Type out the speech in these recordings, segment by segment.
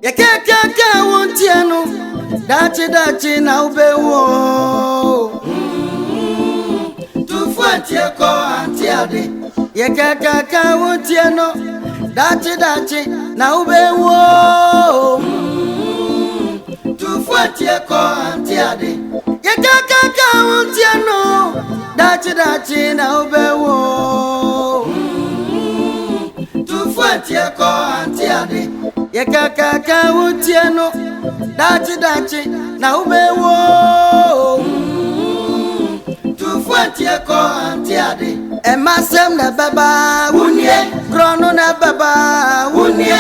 Ye kaka wontiano. Dachi na ubewo. Tufuatie ko Antie. Ye kaka wontiano. Dachi na ubewo. Tufuatie ko Antie. Ye kaka wontiano. Dachi na ubewo. Tufuatie ko Antie. Ye kaka wontiano. Dachi na ubewo. Tufuatie ko Antie. Emasem na baba wunye, grono na baba wunye.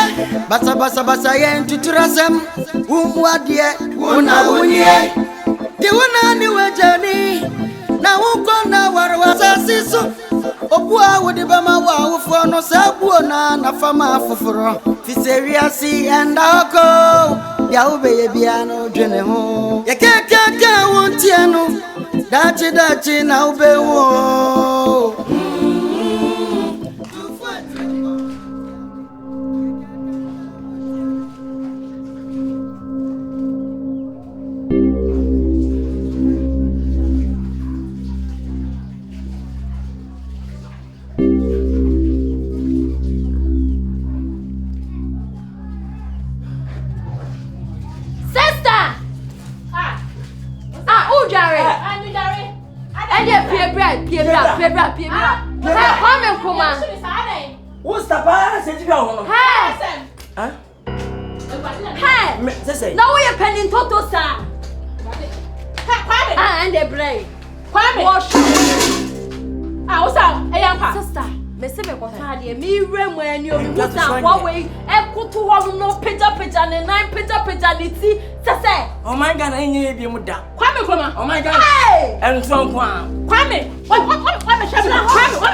Basa yen tuturasem, umwadie wuna wunye. Di wuna ni wejani, na wuko na warwasa siso. Obua wudi bama wa ufono sabuo na fama fufuro. Fiseria si endako, ya ubeye biano jene ho. Ye kaka wontiano, dachi na ubewo. What's the pass? It's going. Huh? Hey! No, we are pending Toto, sir. And the brain. Wash. Osaa, hey, sister. Mesebe kwa fadi mi remwe you musa kwa we ekutu ho no pija ne nine pija ne ti sese oh my god na enye bi mu da kwame koma oh my god entron kwa kwame wa me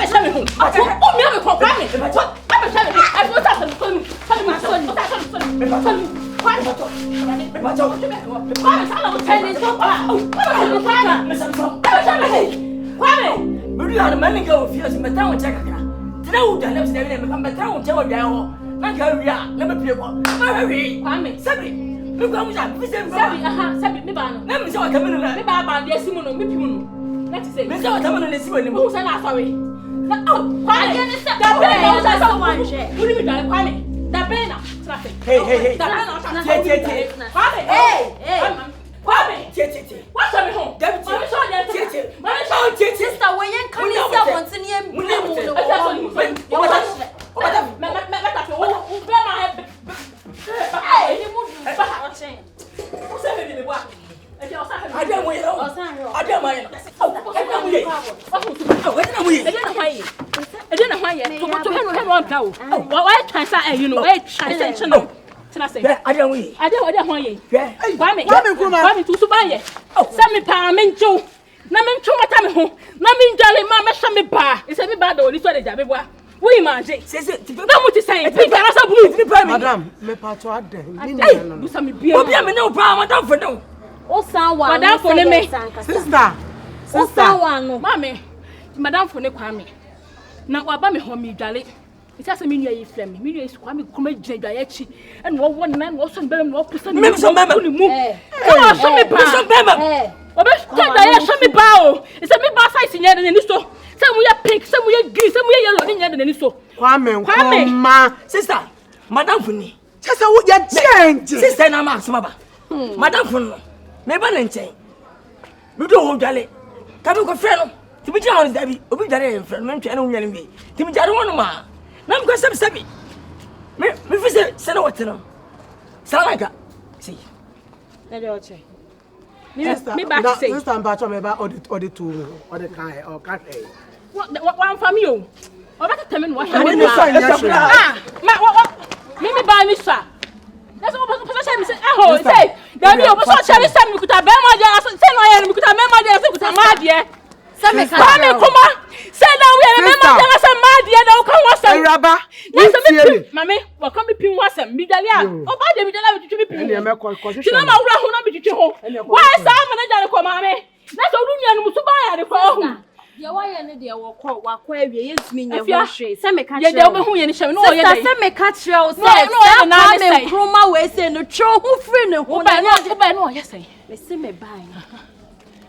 shame hu o mi ame kwa kwame wa me shame e mo ta so mi kwame sala o tene so kwame we are many go fears me town check now the left there me come town check we ho na ka wi a na me pie ko ma wi kwame sabi me kwa mu ja sabi sabi me ba no na me se wa kamenu na me ba de asimu no me pimu no let say me se wa kamenu na asimu ni mo se na sorry na kwame da be na so someone she uri mi da kwame da be na traffic hey da be na kwame hey Kwame, what's up home? Deputy, sister, when you come in here, once in here, I don't want you. Kwame to subaye. Send me pa menjo. Na menjo mata me ho. Na me ndale ma me hwe me ba. E se me ba do ni so de jabe boa. We manje. Na mo ti say. Madam, me pa to adan. Ni na no. Busa me bia. Obi me ne pa madam for no. Osaa wa. Madam for ne me. Sister. Osaa wa no. Mame. Madam for ne Kwame. Na wa ba me ho me dwale. It has a meaning you flame. Me is Kwame come Jayachi and one man was some bem no person. Me some bem. Come on, show me ba. Some bem. Obe Jaya show me ba. It's a me ba size in here ni so. Some we are pink, some we are green, some we are yellow in here ni so. Kwame, ma. Sister, Madam Funi. Sister, what you change? Sister na ma suma ba. Madam Funi. Me ba na nchen. Me do ho dwale. Ka me ko frɛ no. Ti bi jara on dabi. Obi jara en frɛ no ntwe na onyan bi. Ti bi jara wonu ma. Nam go sabi me fi se na woteno salaka see na de oche me back say sister mba cho me ba audit two or the kai or cat eh one family o o ba tell me what me ba ni sha that's what say me say oh say there be o so chere say me kuta be ma dia say no ye me kuta me ma dia say kuta ma dia say me kuma say na we me ma dia say ma dia na o kan wasam raba ni mama wa kan me pin wasam mi dale a o ba de mi dale bi twitwi pin ni me constitution na ma wura ho na bi twitwi ho wa sa manager ko mama na so ru nua no musu ba ya de ko hu ye wa ye ne de wo ko wa ko awie yesumi nya ho hwe say me ka ye de wo be hu ye ni hye no ye de say me ka kire o say na me kroma we say no tro who free no who buy no yes say me see me buy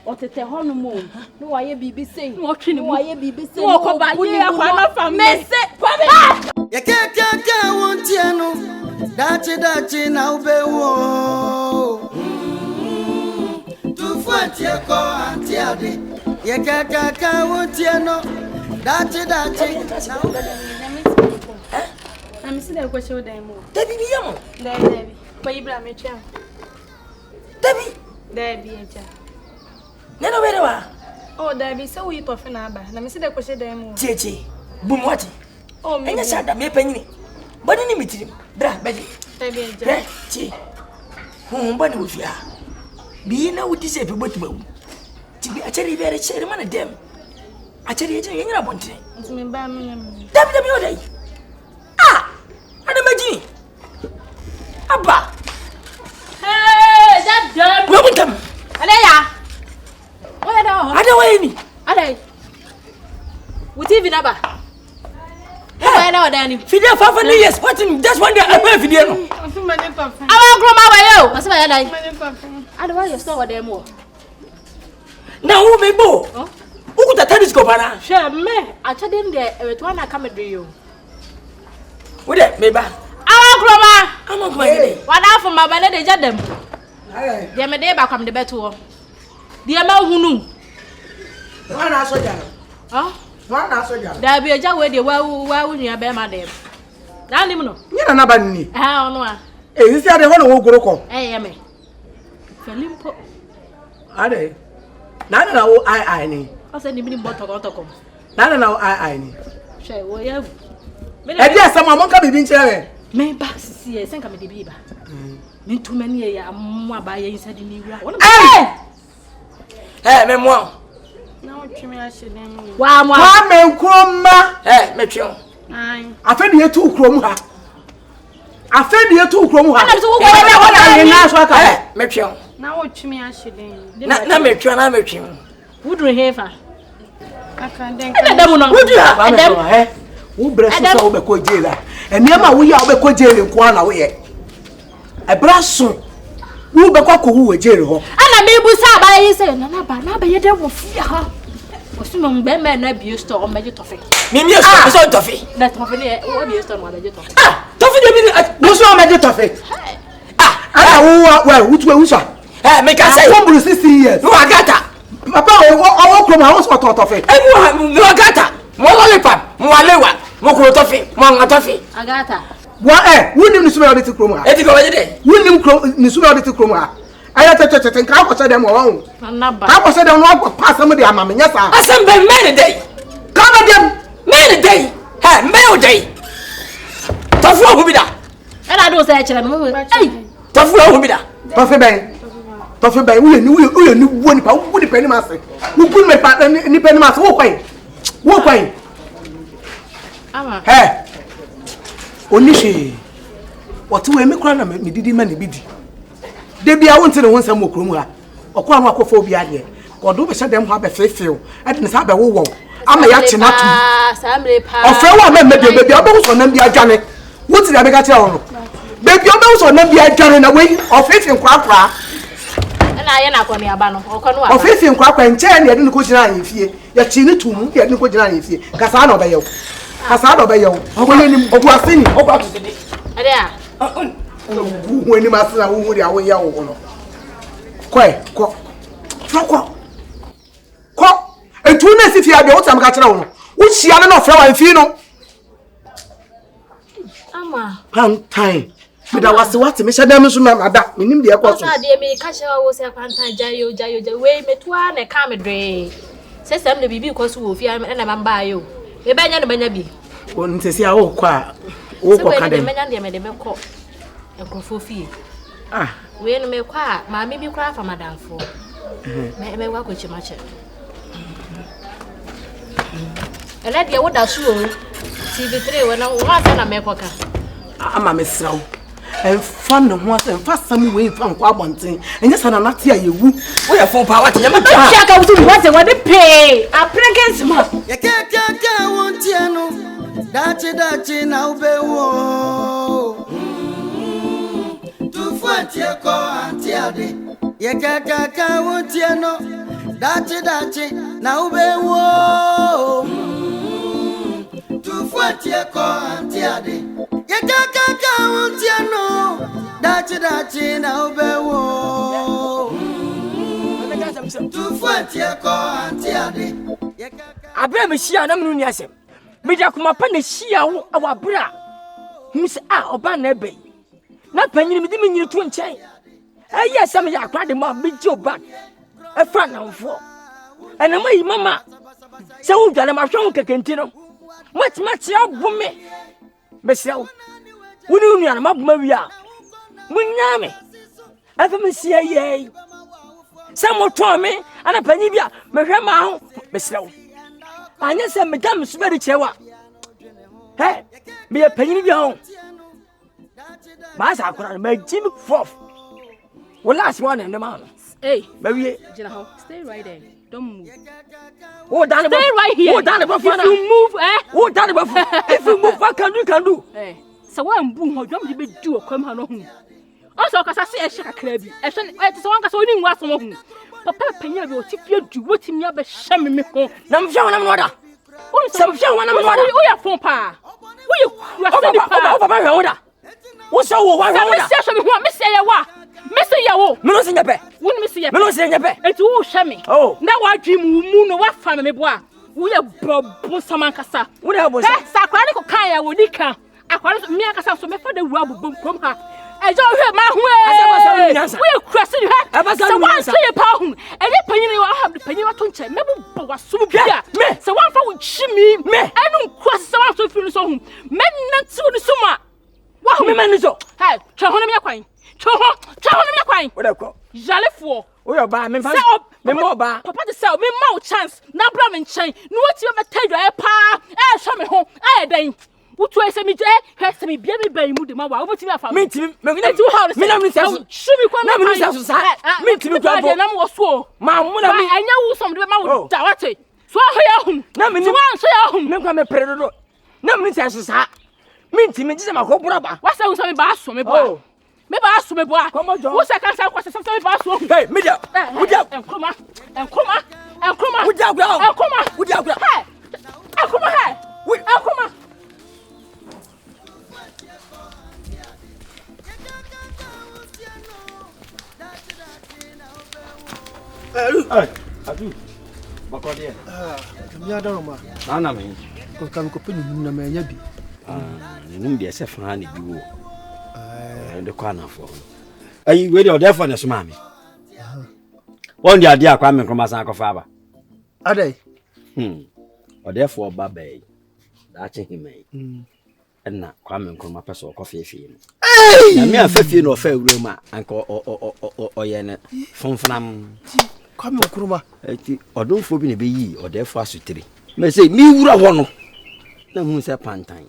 o tete hono mo no waye bibi say no twi ni waye bibi say no ko ba ye akwa na fam me say ye kaka wontie no dachi na ubewo tu fatie ko Antie ade ye kaka wontie no dachi na I'm see the question demo. Debbie be yam. Debbie. But you bring me chair. Debbie eja. Nena where wa? Oh Debbie, so we to fina ba. Na me see the question demo. Cheche. Bum what? Oh me. Enya sada me panyi. Body ni mitiri. Bra, beji. Debbie eja. Che. Bani wo fia. Bi na wo dise pe botu bawu. Ti bi achari bi are chere mana dem. Achari eje yenyina bonte. Ntimi ba me nyam. Debbie odai. Adamaji. Abba. Hey, that damn. Wo buntam. Aleya. Oya da. Ada wa ni. Adai. Wuti vinaba. Hey, na wadani. Fidel 500 years. What in just one day I pay Fidel no. Awa groma wa yo. Asema ya dai. Ada wa yo store wa dem wo. Na wo me bo. Uku ta tennis go bana. She me, acha dem de ewetu na kamedwe yo. Wo de me ba. Awa groma. Ama kuma ye. Wada fo ma ba ne de jadem. De me de ba kwam de beto wo. De ma hunu. Wa na so ja. Ah? Wa na so ja. Da bi eja we de wa nua be ma dem. Na nim no. Nyina na ba ni. Ah ono a. Isi ade ho no wo goro ko. Ye me. Felimpo. Ade. Na wo ai ni. O se ni bi ni botoko. Na wo ai ni. She wo ya. E dia sama mon ka bibi nchire. Me ba sisi e senka me de bi ba. Me ntuma ni ya ammo aba ya inside ni wura. Me mo. Na o twimi a hyeden. Wa me nkroma. Me twio. Ai. Afa de yetu ukrom ha. Ana so wo na so aka. Me twio. na o twimi a hyeden. Na me twio na me twio. Wudru hefa. Aka den. Ada mu no. Wudu ha. Wo breso so wo be ko jela. Eniama wo ya wo be ko jela nko na wo ye. E braso. Wo be kwa ko wo jela ho. Ana me bu sa ba yi se na ba ye de wo fia ha. Osuma mgbe me na bi store o meje tofe. Mimi so tofe. Na tofe ne o bi store no meje tofe. Tofe de bi Wo so meje tofe. Ana wo wutu we wusa. Me ka say. Wo buru 60 years. No agata. Papa o kro ma wo so tofe. No agata. Mo lollipop, mo alewa, mo kro tofe, mo ngatofe. Agata. Wa wunim ni suma oditi kro ma. E ti ko we de. Wunim kro ni suma oditi kro ma. Aya tete nka ko se dem wo ho. Na ba. Ka ko se dem no ko pass am de amamenya sa. Asem be men dey. Ka ba dem Men dey. Men dey. Tofu ohu bi da. E na do se e kire no. Ei. Tofu ohu bi da. Tofe ben wo ni wo ni pa wo ni pa ni ma se. Wo bu me pa ni pa ni ma se wo kwan. Ama. Onishi. Otu we me kura na me didi ma ni bidi. De bia wo ntene ho nsam okrom ha. Okwa no akofo obi ade. Kodo be hyedem ho abefefew. Ade ne sa be wo ama ya chena tu. Samre pa. Ofe wa me de bebi obo so nam bia dwane. Wo ti da be ka che wo no. Bebi obo so nam bia dwane na we ofefe nkwa. Na ye na kwani aba no okọ no aba. Ofefe nkwa nche ne de ne ko jina ayefie. Ya chi ne tu mu de ne ko jina ayefie. Kasa na obeyew. Ogole ni ogu asini. Ogu atudede. Ade a. Wo ni ma sina wo ri awon ya wo no. Ko. Etu na si fi ade o tam ka kire wo no. Wo hia na ofra wan fi no. Ama. Pantan. Bida wase wate me hyedam so ma ada. Menim de ekoso. Osaa de me ka hye wo se Pantan jayo we metua na ka me dre. Sesem na bibi ko so wo fi na ma mba ayo. Me banya na banya bi. Won ntesi a wo kwa. Wo ko ka dem. Me banya de me de me ko. Ekrofo fi. We no me kwa ma me bi kra fa madamfo. Me wa ko chimache. Ele de wo da su o. TV3 we na wa sa na me ko ka. Ama me sraw. Enfa no ho asa enfa sam we enfa nkwa abonten. Enye sana nate ayewu. Wo ye fon pa wa te nyama Tia ka wutu what we dey pay. A pregnant ma. Ye kaka wontie no. Dachi na ubewo. Tu fwa Tufuantie ko Antie ade. Ye kaka wontie no. Dachi na ube wo. Tufuantie ko Antie ade. Ye kaka wontie no. Dachi na ube wo. Tufuantie ko Antie ade. Abra me shia na menu ni asem. Me da kuma pa na shia wo awabra. Mus oba na be. Na panyini me di me nyiri to nchen. Ayi asem ya akwa de ma me jo back. E fra na mfo. Ena mai mama. Se wo dwale ma hwe wo kekenti no. Mati abume. Me sew. Woni unu ya na mabuma wi a. Munya me. Afa me sia ye. Samo to me ana panyi bia me hwe ma ho me sew. Anya se me dam so be chewa. He, me panyi bia ho. Ba sa akora me Jimmy Fourth. Well, last one in the man. Hey, baby, stay right there. Don't move. Oh, Danny, stay right here. Oh, Danny, if you move, Oh, Danny, if you move, what can do? Hey, so one boom, how you be do a come home. Also, because I see a shaka crabby. I said, it's one because only was home. Papa Pena will tip you to what him never shame me home. Nam John and Water. Oh, some show one of the water. Oh, your phone pa. Oh, you what's so why? Miss Yawa. Mr. Yawo, Miss Yabe, wouldn't Miss Yabe, and to Shammy. Oh, now I dream moon what family boy. We are Bosamakasa. What was that? Sacranical Kaya would come. I want me a cassa for the rubber boom from her. I don't hear my way. We're crossing her. I was the one to your pound. And you penny will have the penny of Tunche. Maybe was so good. So one for shimmy, me. I don't cross someone to finish home. Men not to the summer. What women is all? Hey, Chahonamia Quine. Chahonamia Quine. What I call Jalefo. We are by me. Me more bar. Papa to sell me more chance. Now, Brahmin chain. No, what you ever tell your pa. I show me home. I dang. What to say me, Jay? Has to be baby baby mood. My wife, what's your family? Me too hard. Me not should be quite not me to be bad. And I'm was so. Mamma, I know some of them out. Dawati. So I am. No, me one say home. No, come a predator. No, me says, me to me, my whole brother. What's that? Some bass for me, boy. Maybe I saw me, boy. Come on, John. What's that? Can't say what's something bass for me. Hey, me, and come on, and come on, and come on, with your girl, and come on, with your girl. Hey, and come on, hey, with and come on. Hey, adu. Makodia. Kamia daroma. Nana me. Ko kam ko penu na me nya bi. Num de se fa na bi wo. De kwa na fo. Ayi we de odefo na so ma me. Won de ade akwa me kroma san akwa ba. Adai. Odefo ba bai. Da che himai. Na kwa me kroma peso ko fie no. Na me afafie no fa wura ma anka o ye ne fonfonam. Kwame okuruma eti odonfo bi ne be yi odefo asutiri me say mi wura ho no na hu se pantan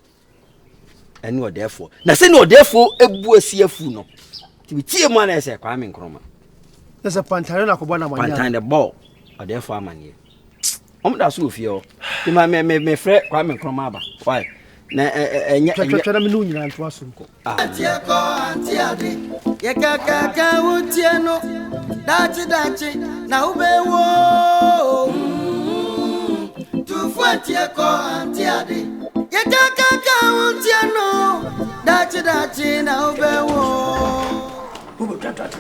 eni odefo na se ne odefo ebu asiafu no ti bi tie mo na se Kwame Nkrumah na se pantan na akobɔ na manya pantan the ball odefo amanie da so ofie o ti ma me frɛ Kwame Nkrumah aba why na enya twetwe na me no nyina nto aso nko Antie ko Antie ade ye kaka wutie no dachi na ubewo Tufuantie ko Antie ade ye kaka wutie no dachi na ubewo Who got that?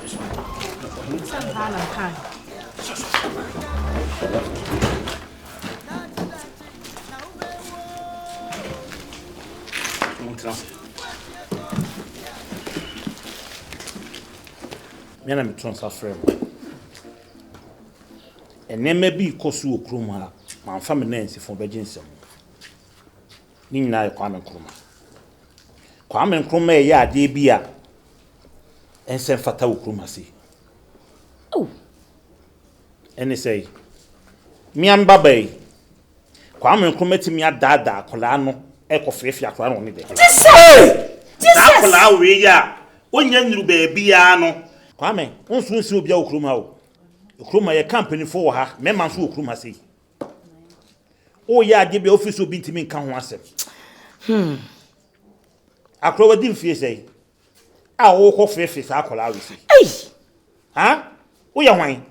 Me na me transfer frame. Enema bi kosu okrom ha. Man fa me nansi fo beginsem. Ni nyina Kwame Nkrumah. Kwame Nkrumah ya ade bi a ense fata okrom ase. Oh. Ene say mi amba bay. Kwame Nkrumah ti mi adada akola no ekofefe akola no ne de. Jesus! Akola we ya onya nuru ba bia no. Kwame, onsunsi obi a okrom ha o. Okrom ye company for ha, me man so okrom ha sei. O ya de be office obi ntimi nka ho asem. Akro wadi mfie sei. a wo ko fefe sa akola we si Ei! ha wo ye hwan